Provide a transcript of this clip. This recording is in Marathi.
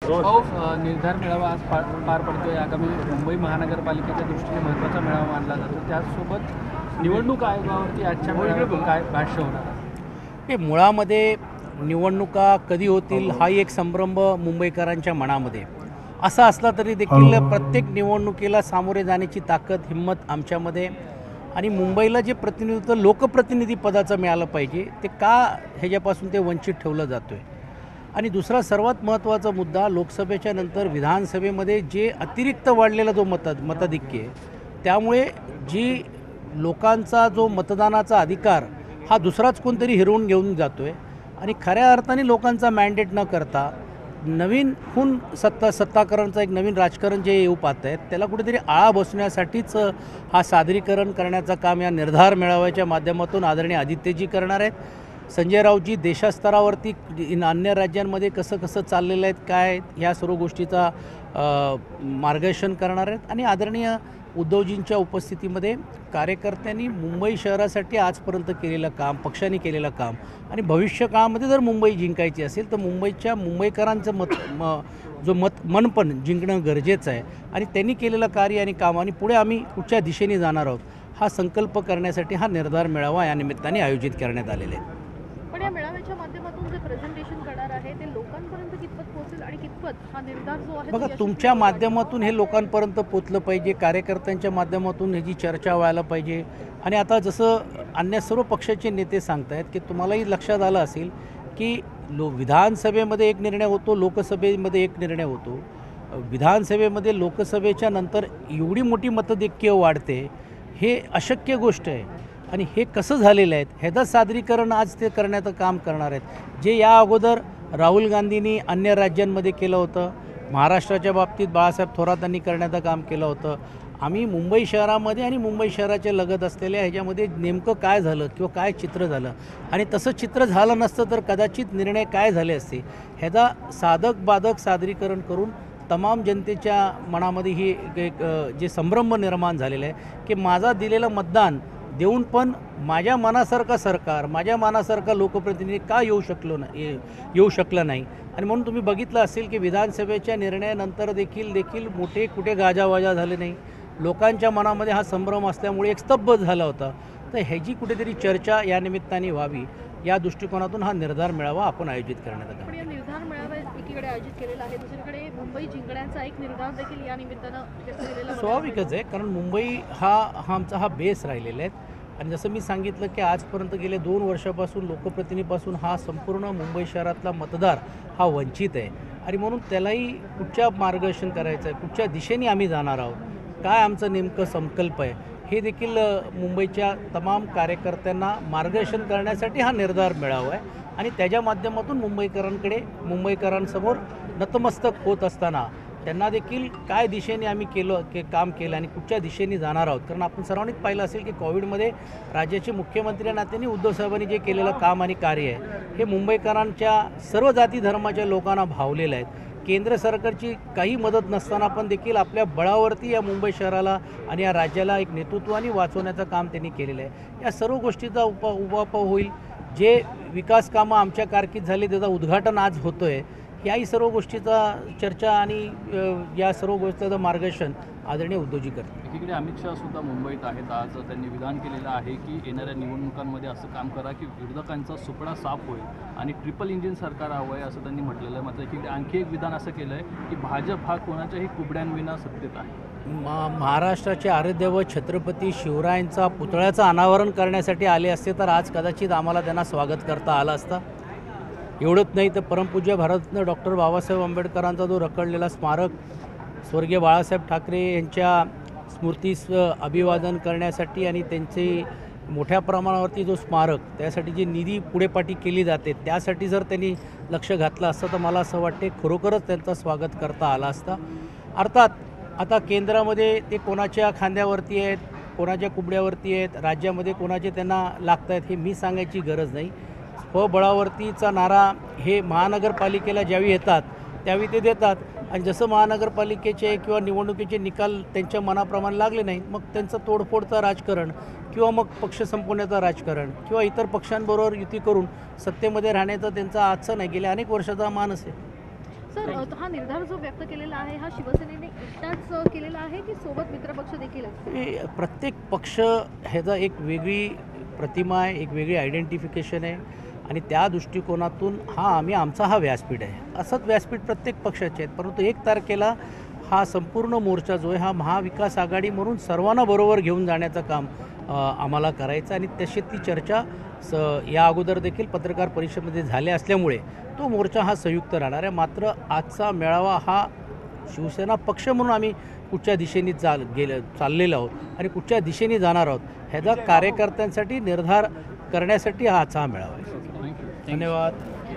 निर्धार मेळावा आज पार पडतोय. आगामी मुंबई महानगरपालिकेच्या दृष्टीने महत्त्वाचा मेळावा मानला जातो. त्याचसोबत निवडणूक आयोगावरती आजच्या मेळाव्यात काय भाष्य होणार आहे? हे मुळामध्ये निवडणुका कधी होतील हा एक संभ्रम मुंबईकरांच्या मनामध्ये असा असला तरी देखील प्रत्येक निवडणुकीला सामोरे जाण्याची ताकद हिंमत आमच्यामध्ये आणि मुंबईला जे प्रतिनिधित्व लोकप्रतिनिधी पदाचं मिळालं पाहिजे ते का ह्याच्यापासून ते वंचित ठेवलं जातो आहे. आणि दुसरा सर्वात महत्त्वाचा मुद्दा लोकसभेच्या नंतर विधानसभेमध्ये जे अतिरिक्त वाढलेला जो मताधिक्य आहे त्यामुळे जी लोकांचा जो मतदानाचा अधिकार हा दुसराच कोणतरी हिरवून घेऊन जातो आहे आणि खऱ्या अर्थाने लोकांचा मॅन्डेट न करता नवीन खून सत्ताकरणचं एक नवीन राजकारण जे येऊ पाहत आहेत त्याला कुठेतरी आळा बसण्यासाठीच हा सादरीकरण करण्याचं काम या निर्धार मेळाव्याच्या माध्यमातून आदरणीय आदित्यजी करणार आहेत. संजय राऊतजी देशस्तरावरती अन्य राज्यांमध्ये कसं चाललेलं आहेत काय ह्या सर्व गोष्टीचा मार्गदर्शन करणार आहेत आणि आदरणीय उद्धवजींच्या उपस्थितीमध्ये कार्यकर्त्यांनी मुंबई शहरासाठी आजपर्यंत केलेलं काम पक्षाने केलेलं काम आणि भविष्यकाळामध्ये जर मुंबई जिंकायची असेल तर मुंबईकरांचं मनपण जिंकणं गरजेचं आहे आणि त्यांनी केलेलं कार्य आणि काम आणि पुढे आम्ही कुठच्या दिशेने जाणार आहोत हा संकल्प करण्यासाठी हा निर्धार मेळावा या निमित्ताने आयोजित करण्यात आलेला आहे. पण या मेळाव्याच्या माध्यमातून जे प्रेझेंटेशन करणार आहे ते लोकांपर्यंत कितपत पोहोचेल आणि कितपत हा निर्धार जो आहे बघा तुमच्या माध्यमातून हे लोकांपर्यंत पोचलं पाहिजे, कार्यकर्त्यांच्या माध्यमातून ह्याची चर्चा व्हायला पाहिजे आणि आता जसं अन्य सर्व पक्षाचे नेते सांगत आहेत की तुम्हालाही लक्षात आलं असेल की विधानसभेमध्ये एक निर्णय होतो, लोकसभेमध्ये एक निर्णय होतो. विधानसभेमध्ये लोकसभेच्या नंतर एवढी मोठी मतधिक्य वाढते हे अशक्य गोष्ट आहे आणि हे कसं झालेलं आहे ह्याचं सादरीकरण आज ते करण्याचं काम करणार आहेत. जे या अगोदर राहुल गांधींनी अन्य राज्यांमध्ये केलं होतं, महाराष्ट्राच्या बाबतीत बाळासाहेब थोरातांनी करण्याचं काम केलं होतं. आम्ही मुंबई शहरामध्ये आणि मुंबई शहराच्या लगत असलेल्या ह्याच्यामध्ये नेमकं काय झालं किंवा काय चित्र झालं आणि तसं चित्र झालं नसतं तर कदाचित निर्णय काय झाले असते ह्याचा साधक बाधक सादरीकरण करून तमाम जनतेच्या मनामध्ये ही एक जे संभ्रम निर्माण झालेलं आहे की माझा दिलेलं मतदान देऊन पण माझ्या मनासारखा सरकार माझ्या मनासारखा लोकप्रतिनिधी का येऊ शकलं नाही. आणि म्हणून तुम्ही बघितलं असेल की विधानसभेच्या निर्णयानंतर देखील मोठे कुठे गाजावाजा झाले नाही. लोकांच्या मनामध्ये हा संभ्रम असल्यामुळे एक स्तब्ध झाला होता. तर ह्याची कुठेतरी चर्चा या निमित्ताने व्हावी या दृष्टिकोनातून हा निर्धार मेळावा आपण आयोजित करण्यात आला. पण या निर्धार मेळावा एकीकडे आयोजित केलेला आहे, दुसरीकडे मुंबई जिंकण्याचा एक निर्धार देखील या निमित्तानं व्यक्त केलेला स्वाभाविकच आहे कारण मुंबई हा आमचा बेस राहिलेला आहे आणि जसं मी सांगितलं की आजपर्यंत गेले 2 वर्षापासून लोकप्रतिनिधीपासून हा संपूर्ण मुंबई शहरातला मतदार हा वंचित आहे आणि म्हणून त्यालाही कुठच्या मार्गदर्शन करायचं आहे, कुठच्या दिशेने आम्ही जाणार आहोत, काय आमचं नेमकं संकल्प आहे हे देखील मुंबईच्या तमाम कार्यकर्त्यांना मार्गदर्शन करण्यासाठी हा निर्धार मेळावा आहे आणि त्याच्या माध्यमातून मुंबईकरांसमोर नतमस्तक होत असताना त्यांना देखील काय दिशेने आम्ही काम केलं आणि कुठच्या दिशेने जाणार आहोत. कारण आपण सर्वांनीच पाहिलं असेल की कोविडमध्ये राज्याचे मुख्यमंत्री नात्याने उद्धव साहेबांनी जे केलेलं काम आणि कार्य आहे हे मुंबईकरांच्या सर्व जाती धर्माच्या लोकांना भावलेलं आहे. केंद्र सरकारची काही मदत नसताना पण देखील आपल्या बळावरती या मुंबई शहराला आणि या राज्याला एक नेतृत्वाने वाचवण्याचं काम त्यांनी केलेलं आहे. या सर्व गोष्टीचा उपापाव होईल. जे विकास कामं आमच्या कारकीर्दीत झाले त्याचं उद्घाटन आज होतं आहे. याही सर्व गोष्टीचा चर्चा आणि या सर्व गोष्टीचं मार्गदर्शन आदरणीय उद्धवजी करतात. एकीकडे अमित शहा सुद्धा मुंबईत आहेत. आज त्यांनी विधान केलेलं आहे की येणाऱ्या निवडणुकांमध्ये असं काम करा की विरोधकांचा सुपडा साफ होईल आणि ट्रिपल इंजिन सरकार हवं आहे असं त्यांनी म्हटलेलं आहे. मात्र एकीकडे आणखी एक विधान असं केलं आहे की भाजप हा कोणाच्याही कुबड्यांविना सत्तेत आहे. महाराष्ट्राचे आराध्यदैवत छत्रपती शिवरायांचा पुतळ्याचं अनावरण करण्यासाठी आले असते तर आज कदाचित आम्हाला त्यांना स्वागत करता आलं असतं. एवढंच नाही तर परमपूज्य भारतरत्न डॉक्टर बाबासाहेब आंबेडकरांचा जो रखडलेला स्मारक स्वर्गीय बाळासाहेब ठाकरे यांच्या स्मृतीस अभिवादन करण्यासाठी आणि त्यांचे मोठ्या प्रमाणावरती जो स्मारक त्यासाठी जी निधी पुढेपाठी केली जाते त्यासाठी जर त्यांनी लक्ष घातलं असतं तर मला असं वाटते खरोखरच त्यांचं स्वागत करता आलं असतं. अर्थात आता केंद्रामध्ये ते कोणाच्या खांद्यावरती आहेत, कोणाच्या कुबड्यावरती आहेत, राज्यामध्ये कोणाचे त्यांना लागत आहेत हे मी सांगायची गरज नाही. स्वबळावरतीचा नारा हे महानगरपालिकेला ज्यावेळी येतात त्यावेळी ते देतात आणि जसं महानगरपालिकेचे किंवा निवडणुकीचे निकाल त्यांच्या मनाप्रमाणे लागले नाहीत मग त्यांचं तोडफोडचं राजकारण किंवा मग पक्ष संपवण्याचं राजकारण किंवा इतर पक्षांबरोबर युती करून सत्तेमध्ये राहण्याचा त्यांचा आजचा नाही गेल्या अनेक वर्षाचा मानस आहे. सर हा निर्धार जो व्यक्त केलेला आहे हा शिवसेनेने एकटाच केलेला आहे की सोबत मित्रपक्ष देखील आहेत? हे प्रत्येक पक्ष ह्याचा एक वेगळी प्रतिमा आहे, एक वेगळी आयडेंटिफिकेशन आहे आणि त्या दृष्टिकोनातून आमचा हा व्यासपीठ आहे. असंच व्यासपीठ प्रत्येक पक्षाचे आहेत, परंतु 1 तारखेला हा संपूर्ण मोर्चा जो आहे हा महाविकास आघाडी म्हणून सर्वांना बरोबर घेऊन जाण्याचं काम आम्हाला करायचं आणि तशी ती चर्चा या अगोदर देखील पत्रकार परिषदेमध्ये झाल्या असल्यामुळे तो मोर्चा हा संयुक्त राहणार आहे. मात्र आजचा मेळावा हा शिवसेना पक्ष म्हणून आम्ही कुठच्या दिशेने चाललेलो आहोत आणि कुठच्या दिशेने जाणार आहोत ह्याचा कार्यकर्त्यांसाठी निर्धार करण्यासाठी हा आजचा मेळावा आहे. थँक्यू. धन्यवाद.